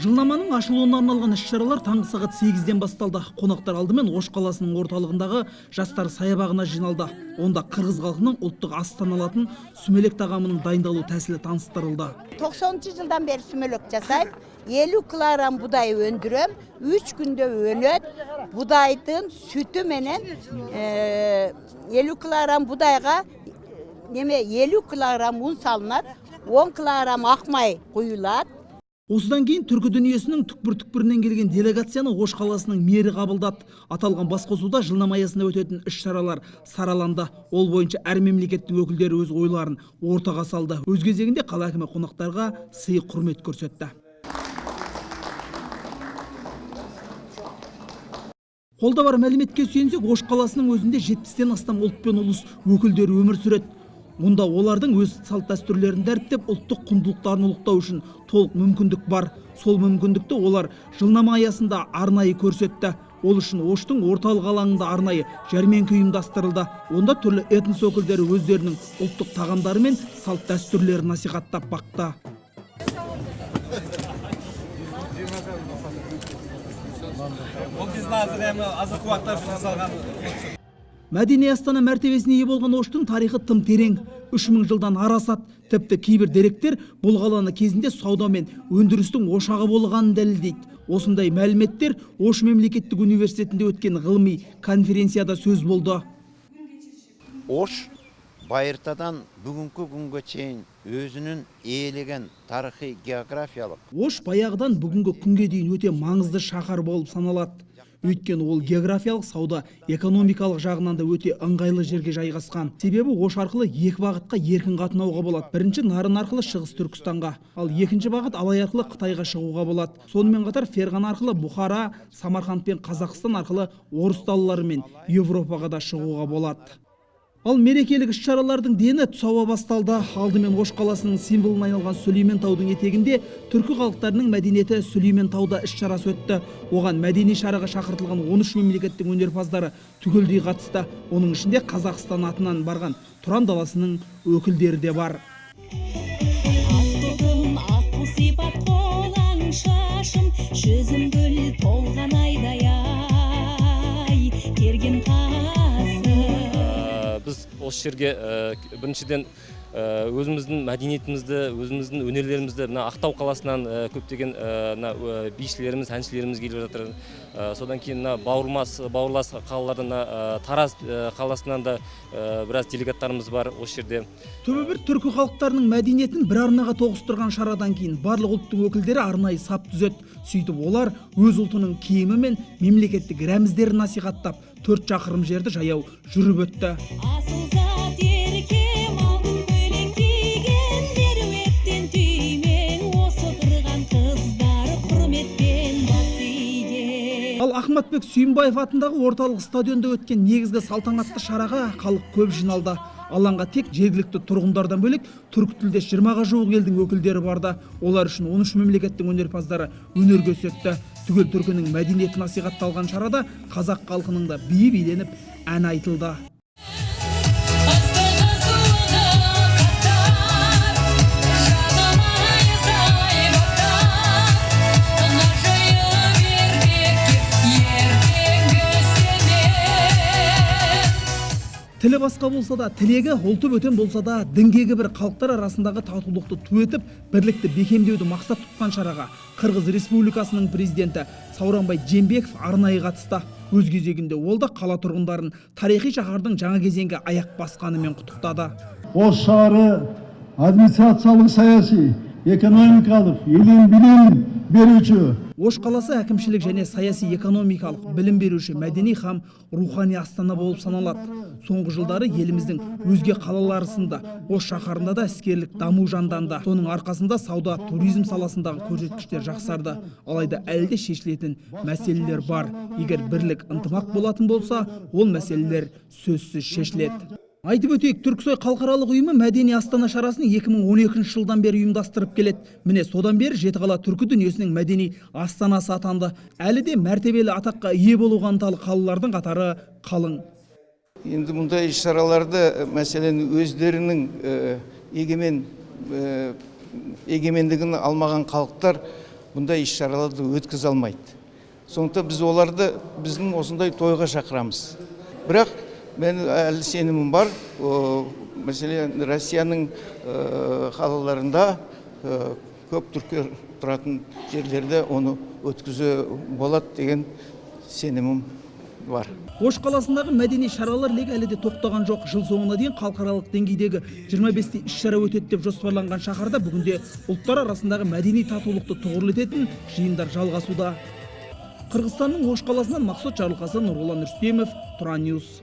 Жылнаманың ашылуына арналған іс-шаралар таңғы сағат 8-ден басталды. Қонақтар алдымен Ош қаласының орталығындағы жастар саябағына жиналды. Онда қырғыз халқының ұлттық астан алатын сүмелек тағамының дайындалу тәсілі таныстырылды. 90 жылдан бері сүмелек жасайм. 50 килограмм будай өндірем. 3 күнде өнөт. Будайдың сүті менен 50 килограмм будайға 50 килограмм ұн салынат. 10 килограмм ақмай құйылат. Осыдан кейін түркі дүниесінің түкпір-түкпірінен келген делегацияны Ош қаласының мері қабылдады. Аталған басқосуда жылнама аясында өтетін іс-шаралар сараланды. Ол бойынша әр мемлекеттің өкілдері өз ойларын ортаға салды. Өз кезегінде қала әкімі қонақтарға сый құрмет көрсетті. Қолда бар мәліметке сүйенсек, Ош қаласының өзінде 70-тен астам ұлт пен ұлыс өкілдері өмір сүреді. Мұнда олардың өз салт дәстүрлерін дәріптеп, ұлттық құндылықтарын ұлықтау үшін толық мүмкіндік бар. Сол мүмкіндікті олар жылнама аясында арнайы көрсетті. Ол үшін Оштың орталық алаңында арнайы жәрмеңке ұйымдастырылды. Онда түрлі этнос өкілдері өздерінің ұлттық тағамдары мен салт дәстүрлерін насихаттап бақты. Мәдени астана мәртебесіне ие болған Оштың тарихы тым терең. 3000 жылдан арасат. Тіпті кейбір деректер бұл қаланы кезінде сауда мен өндірістің ошағы болғанын дәлелдейді. Осындай мәліметтер Ош мемлекеттік университетінде өткен ғылыми конференцияда сөз болды. Ош байыртадан бүгінгі күнге чейін өзінің иелеген тарихи географиялық. Ош баяғыдан бүгінгі күнге дейін өте маңызды шаһар болып саналады. Өйткені ол географиялық, сауда, экономикалық жағынан да өте ыңғайлы жерге жайғасқан. Себебі Ош арқылы екі бағытқа еркін қатынауға болады. Бірінші Нарын арқылы Шығыс Түркістанға, ал екінші бағыт Алай арқылы Қытайға шығуға болады. Сонымен қатар Ферғана арқылы Бұхара, Самарқанд пен Қазақстан арқылы орыс далалары мен Европаға да шығуға болады. Ал мерекелік іс-шаралардың дені түс ауа басталды. Алдымен Ош қаласының символына айналған Сүлеймен таудың етегінде түркі халықтарының мәдениеті Сүлеймен тауда іс-шарасы өтті. Оған мәдени шараға шақыртылған 13 мемлекеттің өнерпаздары түгелдей қатысты. Оның ішінде Қазақстан атынан барған Тұран даласының өкілдері де бар. Біз осы жерге біріншіден өзіміздің мәдениетімізді, өзіміздің өнерлерімізді Ақтау қаласынан көптеген бишілеріміз, әншілеріміз келіп жатыр. Содан кейін бауырлас қалалардан Тараз қаласынан да біраз делегаттарымыз бар осы жерде. Түбі бір түркі халықтарының мәдениетін бір арнаға тоғыстырған шарадан кейін барлық ұлттың өкілдері арнайы сап түзет. Сөйтіп олар өз ұлтының киімі мен мемлекеттік рәміздерін насихаттап 4 шақырым жерді жаяу жүріп өтті. Ал Ахматбек Сүйінбаев атындағы орталық стадионда өткен негізгі салтанатты шараға халық көп жиналды. Алаңға тек жергілікті тұрғындардан бөлек түркі тілдес 20-ға жуық елдің өкілдері барды. Олар үшін 13 мемлекеттің өнерпаздары өнер көрсетті. Түгел түркінің мәдениеті насихатталған шарада қазақ халқының да биі биленіп ән айтылды. Тілі басқа болса да, тілегі ұлты бөтен болса да, діңгегі бір халықтар арасындағы татулықты ту етіп, бірлікті бекемдеуді мақсат тұтқан шараға Қырғыз Республикасының президенті Сауранбай Жээнбеков арнайы қатысты. Өз кезегінде ол да қала тұрғындарын тарихи шаһардың жаңа кезеңге аяқ басқанымен құттықтады. Ош шаһары администрациялық, саяси, экономикалық, білім беруші. Ош қаласы әкімшілік және саяси экономикалық білім беруші мәдени һәм рухани астана болып саналады. Соңғы жылдары еліміздің өзге қалалары сынды Ош шаһарында да іскерлік даму жанданды. Соның арқасында сауда, туризм саласындағы көрсеткіштер жақсарды. Алайда әлі де шешілетін мәселелер бар. Егер бірлік, ынтымақ болатын болса, ол мәселелер сөзсіз шешіледі. Айтып өтейік, Түрксой халықаралық ұйымы мәдени астана шарасын 2012 жылдан бері ұйымдастырып келеді. Міне содан бері Жетіқала түркі дүниесінің мәдени астанасы атанды. Әлі де мәртебелі атаққа ие болуға ынталы қалалардың қатары қалың. Енді мұндай іс-шараларды мәселен өздерінің егемендігін алмаған халықтар бұндай іс-шараларды өткізе алмайды. Сондықтан біз оларды біздің осындай тойға шақырамыз. Бірақ мен әлі сенімім бар, мәселен Россияның қалаларында көп түріктер тұратын жерлерде оны өткізу болады деген сенімім бар. Ош қаласындағы мәдени шаралар легі әлі де тоқтаған жоқ. Жыл соңына дейін халықаралық деңгейдегі 25 іс-шара өтеді деп жоспарланған шаһарда бүгінде ұлттар арасындағы мәдени татулықты тұғырлы ететін жиындар жалғасуда. Қырғызстанның Ош қаласынан Мақсұт Жарылқасын, Нұролан Үрстемов, Тұран Ньюс.